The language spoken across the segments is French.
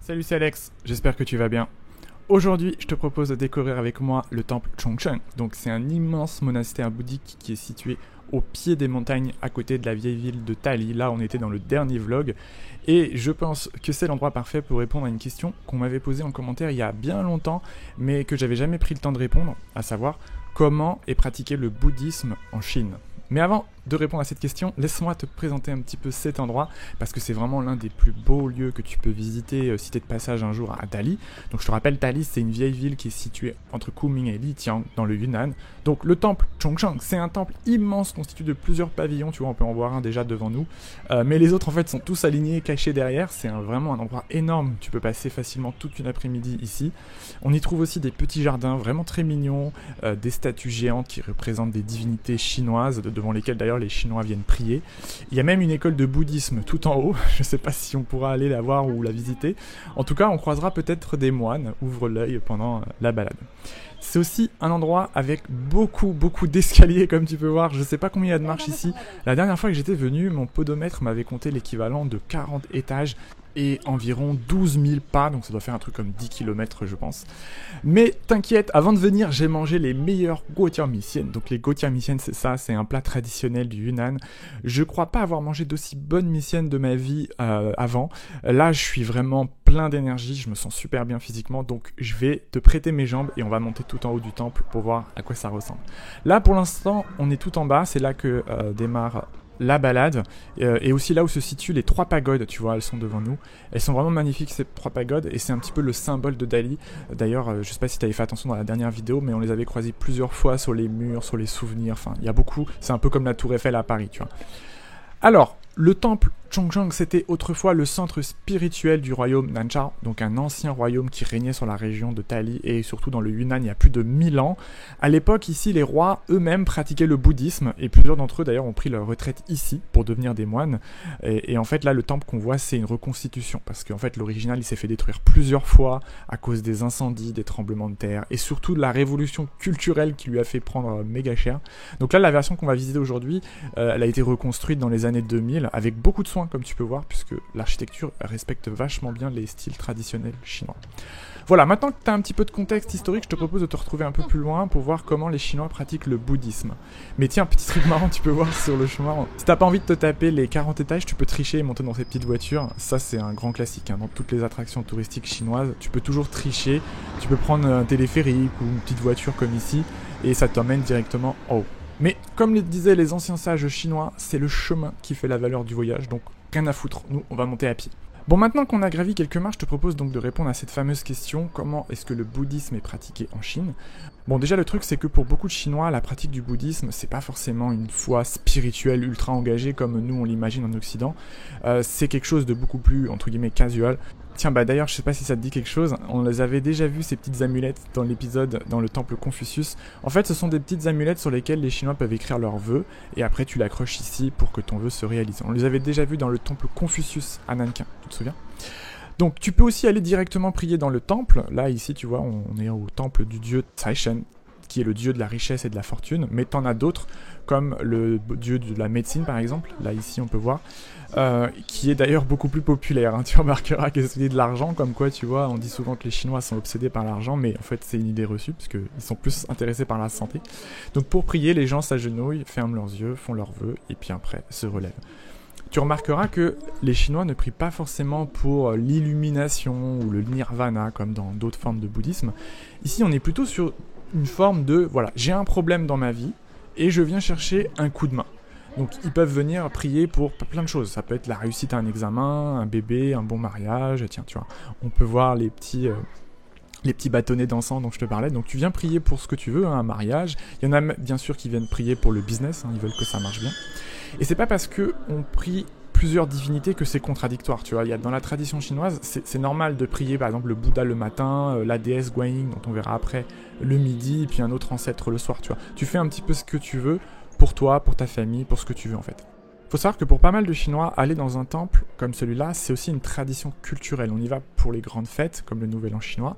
Salut, c'est Alex, j'espère que tu vas bien. Aujourd'hui, je te propose de découvrir avec moi le temple Chongcheng. Donc, c'est un immense monastère bouddhique qui est situé au pied des montagnes à côté de la vieille ville de Tali. Là, on était dans le dernier vlog. Et je pense que c'est l'endroit parfait pour répondre à une question qu'on m'avait posée en commentaire il y a bien longtemps, mais que j'avais jamais pris le temps de répondre, à savoir comment est pratiqué le bouddhisme en Chine. Mais avant de répondre à cette question, laisse-moi te présenter un petit peu cet endroit, parce que c'est vraiment l'un des plus beaux lieux que tu peux visiter si tu es de passage un jour à Dali. Donc je te rappelle, Dali, c'est une vieille ville qui est située entre Kunming et Lijiang, dans le Yunnan. Donc le temple Chongcheng, c'est un temple immense constitué de plusieurs pavillons, tu vois, on peut en voir un déjà devant nous. Mais les autres, en fait, sont tous alignés, cachés derrière. C'est vraiment un endroit énorme, tu peux passer facilement toute une après-midi ici. On y trouve aussi des petits jardins vraiment très mignons, des statues géantes qui représentent des divinités chinoises, devant lesquelles d'ailleurs les Chinois viennent prier. Il y a même une école de bouddhisme tout en haut, je ne sais pas si on pourra aller la voir ou la visiter. En tout cas, on croisera peut-être des moines, ouvre l'œil pendant la balade. C'est aussi un endroit avec beaucoup d'escaliers, comme tu peux voir. Je ne sais pas combien il y a de marches ici. La dernière fois que j'étais venu, mon podomètre m'avait compté l'équivalent de 40 étages et environ 12 000 pas, donc ça doit faire un truc comme 10 km je pense. Mais t'inquiète, avant de venir, j'ai mangé les meilleurs gotiao-mixian. Donc les gotiao-mixian, c'est ça, c'est un plat traditionnel du Yunnan. Je crois pas avoir mangé d'aussi bonnes mixian de ma vie avant. Là, je suis vraiment plein d'énergie, je me sens super bien physiquement, donc je vais te prêter mes jambes et on va monter tout en haut du temple pour voir à quoi ça ressemble. Là, pour l'instant, on est tout en bas, c'est là que démarre la balade, et aussi là où se situent les trois pagodes, tu vois, elles sont devant nous. Elles sont vraiment magnifiques, ces trois pagodes, et c'est un petit peu le symbole de Dali. D'ailleurs, je sais pas si tu avais fait attention dans la dernière vidéo, mais on les avait croisées plusieurs fois sur les murs, sur les souvenirs, enfin, il y a beaucoup, c'est un peu comme la Tour Eiffel à Paris, tu vois. Alors, le temple Chongcheng, c'était autrefois le centre spirituel du royaume Nanchao, donc un ancien royaume qui régnait sur la région de Tali et surtout dans le Yunnan il y a plus de 1000 ans. À l'époque, ici, les rois eux-mêmes pratiquaient le bouddhisme et plusieurs d'entre eux d'ailleurs ont pris leur retraite ici pour devenir des moines. Et en fait, là, le temple qu'on voit, c'est une reconstitution parce qu'en fait, l'original, il s'est fait détruire plusieurs fois à cause des incendies, des tremblements de terre et surtout de la révolution culturelle qui lui a fait prendre méga cher. Donc là, la version qu'on va visiter aujourd'hui, elle a été reconstruite dans les années 2000 avec beaucoup de soin, comme tu peux voir, puisque l'architecture respecte vachement bien les styles traditionnels chinois. Voilà, maintenant que tu as un petit peu de contexte historique, je te propose de te retrouver un peu plus loin pour voir comment les Chinois pratiquent le bouddhisme. Mais tiens, petit truc marrant, tu peux voir sur le chemin, si t'as pas envie de te taper les 40 étages, tu peux tricher et monter dans ces petites voitures. Ça, c'est un grand classique, hein. Dans toutes les attractions touristiques chinoises, tu peux toujours tricher, tu peux prendre un téléphérique ou une petite voiture comme ici, et ça t'emmène directement en haut. Mais comme le disaient les anciens sages chinois, c'est le chemin qui fait la valeur du voyage, donc rien à foutre, nous on va monter à pied. Bon, maintenant qu'on a gravi quelques marches, je te propose donc de répondre à cette fameuse question, comment est-ce que le bouddhisme est pratiqué en Chine ? Bon, déjà le truc c'est que pour beaucoup de Chinois, la pratique du bouddhisme, c'est pas forcément une foi spirituelle ultra engagée comme nous on l'imagine en Occident, c'est quelque chose de beaucoup plus, entre guillemets, casual. Tiens, bah d'ailleurs, je sais pas si ça te dit quelque chose, on les avait déjà vu ces petites amulettes dans l'épisode dans le temple Confucius. En fait, ce sont des petites amulettes sur lesquelles les Chinois peuvent écrire leurs vœux, et après tu l'accroches ici pour que ton vœu se réalise. On les avait déjà vus dans le temple Confucius à Nankin, tu te souviens ? Donc tu peux aussi aller directement prier dans le temple. Là, ici, tu vois, on est au temple du dieu Caishen, qui est le dieu de la richesse et de la fortune, mais t'en as d'autres, comme le dieu de la médecine par exemple, là ici on peut voir, qui est d'ailleurs beaucoup plus populaire, hein. Tu remarqueras que celui de l'argent, comme quoi tu vois, on dit souvent que les Chinois sont obsédés par l'argent, mais en fait c'est une idée reçue, parce qu'ils sont plus intéressés par la santé. Donc pour prier, les gens s'agenouillent, ferment leurs yeux, font leurs vœux, et puis après se relèvent. Tu remarqueras que les Chinois ne prient pas forcément pour l'illumination ou le nirvana, comme dans d'autres formes de bouddhisme. Ici on est plutôt sur une forme de, voilà, j'ai un problème dans ma vie et je viens chercher un coup de main. Donc ils peuvent venir prier pour plein de choses. Ça peut être la réussite à un examen, un bébé, un bon mariage. Tiens, tu vois, on peut voir les petits bâtonnets d'encens dont je te parlais. Donc tu viens prier pour ce que tu veux, hein, un mariage. Il y en a bien sûr qui viennent prier pour le business, hein, ils veulent que ça marche bien. Et c'est pas parce que on prie plusieurs divinités que c'est contradictoire, tu vois. Dans la tradition chinoise, c'est normal de prier par exemple le Bouddha le matin, la déesse Guanyin dont on verra après le midi, et puis un autre ancêtre le soir, tu vois. Tu fais un petit peu ce que tu veux pour toi, pour ta famille, pour ce que tu veux en fait. Faut savoir que pour pas mal de Chinois, aller dans un temple comme celui-là, c'est aussi une tradition culturelle. On y va pour les grandes fêtes, comme le Nouvel An chinois,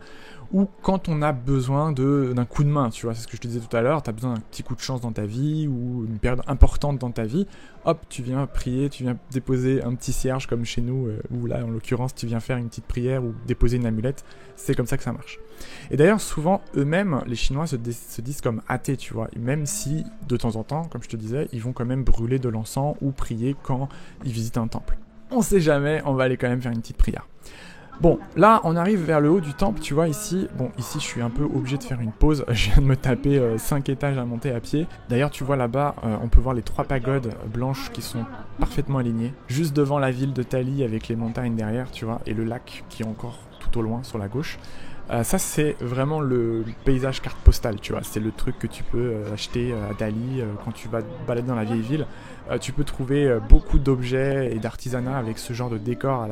ou quand on a besoin d'un coup de main, tu vois, c'est ce que je te disais tout à l'heure, tu as besoin d'un petit coup de chance dans ta vie, ou une période importante dans ta vie, hop, tu viens prier, tu viens déposer un petit cierge comme chez nous, où là en l'occurrence tu viens faire une petite prière ou déposer une amulette, c'est comme ça que ça marche. Et d'ailleurs souvent eux-mêmes, les Chinois se disent comme athées, tu vois, même si de temps en temps, comme je te disais, ils vont quand même brûler de l'encens ou prier quand ils visitent un temple. On sait jamais, on va aller quand même faire une petite prière. Bon, là, on arrive vers le haut du temple, tu vois, ici, ici, je suis un peu obligé de faire une pause, je viens de me taper 5 étages à monter à pied. D'ailleurs, tu vois là-bas, on peut voir les 3 pagodes blanches qui sont parfaitement alignées, juste devant la ville de Tali avec les montagnes derrière, tu vois, et le lac qui est encore tout au loin sur la gauche. Ça, c'est vraiment le paysage carte postale, tu vois, c'est le truc que tu peux acheter à Dali quand tu vas te balader dans la vieille ville. Tu peux trouver beaucoup d'objets et d'artisanat avec ce genre de décor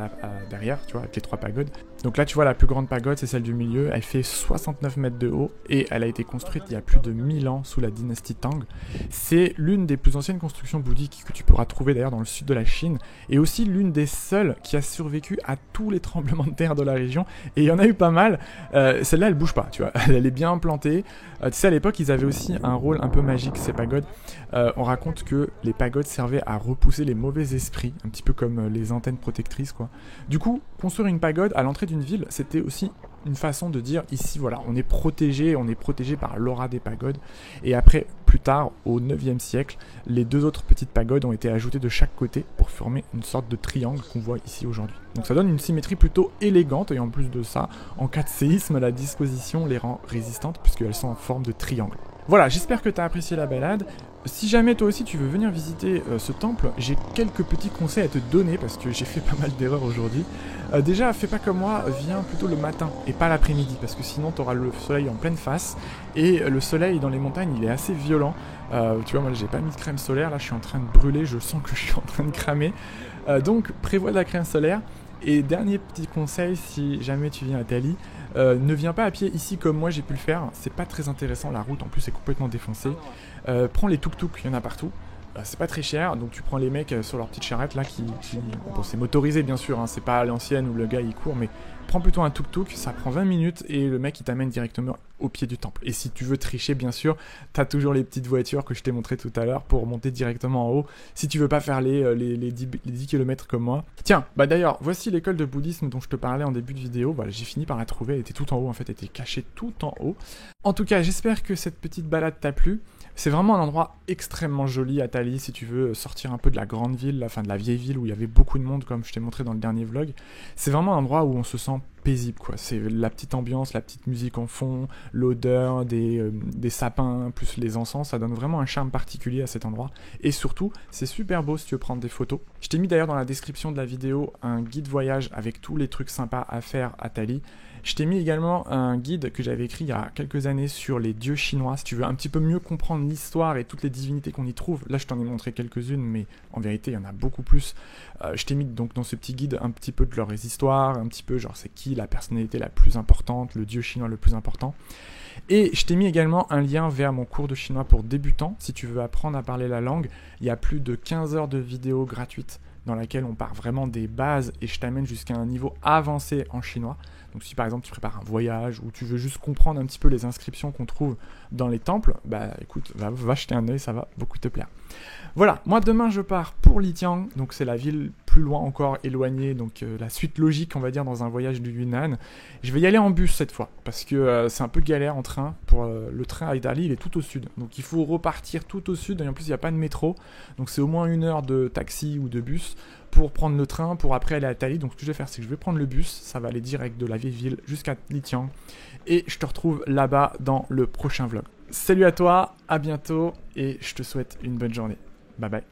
derrière, tu vois, avec les 3 pagodes. Donc là, tu vois, la plus grande pagode, c'est celle du milieu. Elle fait 69 mètres de haut et elle a été construite il y a plus de 1000 ans sous la dynastie Tang. C'est l'une des plus anciennes constructions bouddhiques que tu pourras trouver d'ailleurs dans le sud de la Chine et aussi l'une des seules qui a survécu à tous les tremblements de terre de la région. Et il y en a eu pas mal. Celle-là, elle bouge pas, tu vois. Elle est bien implantée. Tu sais, à l'époque, ils avaient aussi un rôle un peu magique, ces pagodes. On raconte que les pagodes servaient à repousser les mauvais esprits, un petit peu comme les antennes protectrices, quoi. Du coup, construire une pagode à l'entrée d'une ville, c'était aussi une façon de dire ici, voilà, on est protégé par l'aura des pagodes. Et après, plus tard, au 9e siècle, les 2 autres petites pagodes ont été ajoutées de chaque côté pour former une sorte de triangle qu'on voit ici aujourd'hui. Donc ça donne une symétrie plutôt élégante et en plus de ça, en cas de séisme, la disposition les rend résistantes puisqu'elles sont en forme de triangle. Voilà, j'espère que tu as apprécié la balade. Si jamais toi aussi tu veux venir visiter ce temple, j'ai quelques petits conseils à te donner parce que j'ai fait pas mal d'erreurs aujourd'hui. Déjà, fais pas comme moi, viens plutôt le matin et pas l'après-midi parce que sinon tu auras le soleil en pleine face et le soleil dans les montagnes il est assez violent. Tu vois, moi j'ai pas mis de crème solaire, là je suis en train de brûler, je sens que je suis en train de cramer. Donc prévois de la crème solaire. Et dernier petit conseil, si jamais tu viens à Tali, ne viens pas à pied ici comme moi j'ai pu le faire, c'est pas très intéressant, la route en plus est complètement défoncée. Prends les tuk-tuk, il y en a partout. C'est pas très cher, donc tu prends les mecs sur leur petite charrette là bon, c'est motorisé bien sûr, hein, c'est pas à l'ancienne où le gars il court, mais prends plutôt un tuk-tuk, ça prend 20 minutes et le mec il t'amène directement au pied du temple. Et si tu veux tricher bien sûr, t'as toujours les petites voitures que je t'ai montré tout à l'heure pour monter directement en haut, si tu veux pas faire les 10 km comme moi. Tiens, bah d'ailleurs, voici l'école de bouddhisme dont je te parlais en début de vidéo, voilà, j'ai fini par la trouver, elle était tout en haut en fait, elle était cachée tout en haut. En tout cas, j'espère que cette petite balade t'a plu. C'est vraiment un endroit extrêmement joli à Tali si tu veux sortir un peu de la grande ville, enfin de la vieille ville où il y avait beaucoup de monde comme je t'ai montré dans le dernier vlog. C'est vraiment un endroit où on se sent paisible, quoi. C'est la petite ambiance, la petite musique en fond, l'odeur des sapins plus les encens, ça donne vraiment un charme particulier à cet endroit. Et surtout, c'est super beau si tu veux prendre des photos. Je t'ai mis d'ailleurs dans la description de la vidéo un guide voyage avec tous les trucs sympas à faire à Tali. Je t'ai mis également un guide que j'avais écrit il y a quelques années sur les dieux chinois, si tu veux un petit peu mieux comprendre l'histoire et toutes les divinités qu'on y trouve. Là, je t'en ai montré quelques-unes, mais en vérité, il y en a beaucoup plus. Je t'ai mis donc dans ce petit guide un petit peu de leurs histoires, un petit peu genre c'est qui la personnalité la plus importante, le dieu chinois le plus important. Et je t'ai mis également un lien vers mon cours de chinois pour débutants. Si tu veux apprendre à parler la langue, il y a plus de 15 heures de vidéos gratuites dans laquelle on part vraiment des bases et je t'amène jusqu'à un niveau avancé en chinois. Donc si par exemple tu prépares un voyage ou tu veux juste comprendre un petit peu les inscriptions qu'on trouve dans les temples, bah écoute, va jeter un œil, ça va beaucoup te plaire. Voilà, moi demain je pars pour Lijiang, donc c'est la ville plus loin encore éloignée, donc la suite logique on va dire dans un voyage du Yunnan. Je vais y aller en bus cette fois, parce que c'est un peu galère en train, pour le train à Dali il est tout au sud, donc il faut repartir tout au sud, et en plus il n'y a pas de métro, donc c'est au moins 1 heure de taxi ou de bus pour prendre le train, pour après aller à Tali. Donc ce que je vais faire c'est que je vais prendre le bus, ça va aller direct de la vieille ville jusqu'à Lijiang, et je te retrouve là-bas dans le prochain vlog. Salut à toi, à bientôt, et je te souhaite une bonne journée. Bye bye.